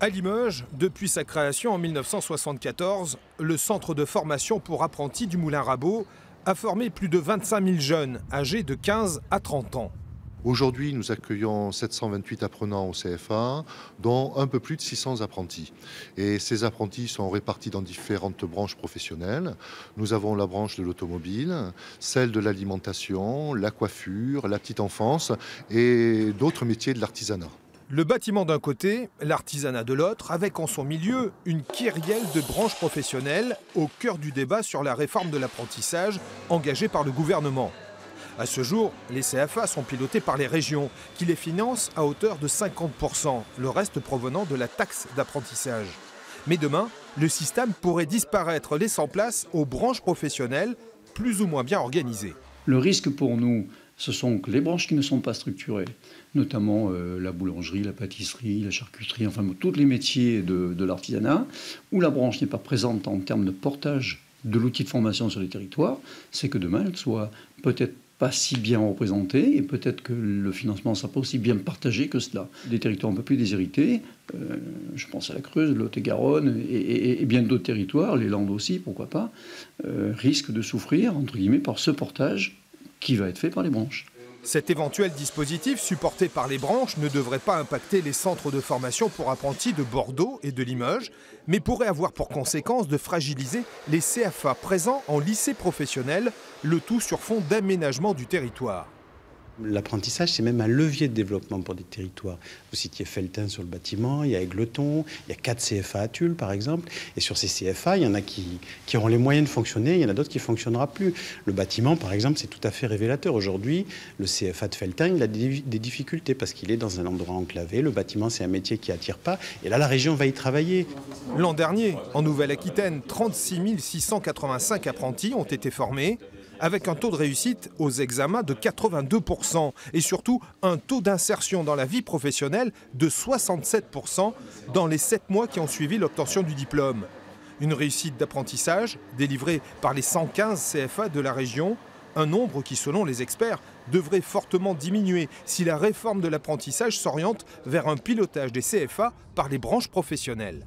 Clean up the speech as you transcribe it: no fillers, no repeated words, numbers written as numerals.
À Limoges, depuis sa création en 1974, le centre de formation pour apprentis du Moulin Rabot a formé plus de 25 000 jeunes âgés de 15 à 30 ans. Aujourd'hui, nous accueillons 728 apprenants au CFA, dont un peu plus de 600 apprentis. Et ces apprentis sont répartis dans différentes branches professionnelles. Nous avons la branche de l'automobile, celle de l'alimentation, la coiffure, la petite enfance et d'autres métiers de l'artisanat. Le bâtiment d'un côté, l'artisanat de l'autre, avec en son milieu une kyrielle de branches professionnelles au cœur du débat sur la réforme de l'apprentissage engagée par le gouvernement. À ce jour, les CFA sont pilotés par les régions, qui les financent à hauteur de 50%, le reste provenant de la taxe d'apprentissage. Mais demain, le système pourrait disparaître, laissant place aux branches professionnelles plus ou moins bien organisées. Le risque pour nous, ce sont que les branches qui ne sont pas structurées, notamment la boulangerie, la pâtisserie, la charcuterie, enfin tous les métiers de l'artisanat, où la branche n'est pas présente en termes de portage de l'outil de formation sur les territoires, c'est que demain, elle soit peut-être pas si bien représentée et peut-être que le financement ne sera pas aussi bien partagé que cela. Des territoires un peu plus déshérités, je pense à la Creuse, le Lot-et-Garonne et bien d'autres territoires, les Landes aussi, pourquoi pas, risquent de souffrir, entre guillemets, par ce portage qui va être fait par les branches. Cet éventuel dispositif supporté par les branches ne devrait pas impacter les centres de formation pour apprentis de Bordeaux et de Limoges, mais pourrait avoir pour conséquence de fragiliser les CFA présents en lycée professionnel, le tout sur fond d'aménagement du territoire. L'apprentissage, c'est même un levier de développement pour des territoires. Vous citiez Felletin sur le bâtiment, il y a Égletons, il y a 4 CFA à Tulle, par exemple. Et sur ces CFA, il y en a qui auront les moyens de fonctionner, il y en a d'autres qui ne fonctionneront plus. Le bâtiment, par exemple, c'est tout à fait révélateur. Aujourd'hui, le CFA de Felletin, il a des difficultés parce qu'il est dans un endroit enclavé. Le bâtiment, c'est un métier qui n'attire pas. Et là, la région va y travailler. L'an dernier, en Nouvelle-Aquitaine, 36 685 apprentis ont été formés, avec un taux de réussite aux examens de 82% et surtout un taux d'insertion dans la vie professionnelle de 67% dans les 7 mois qui ont suivi l'obtention du diplôme. Une réussite d'apprentissage délivrée par les 115 CFA de la région, un nombre qui, selon les experts, devrait fortement diminuer si la réforme de l'apprentissage s'oriente vers un pilotage des CFA par les branches professionnelles.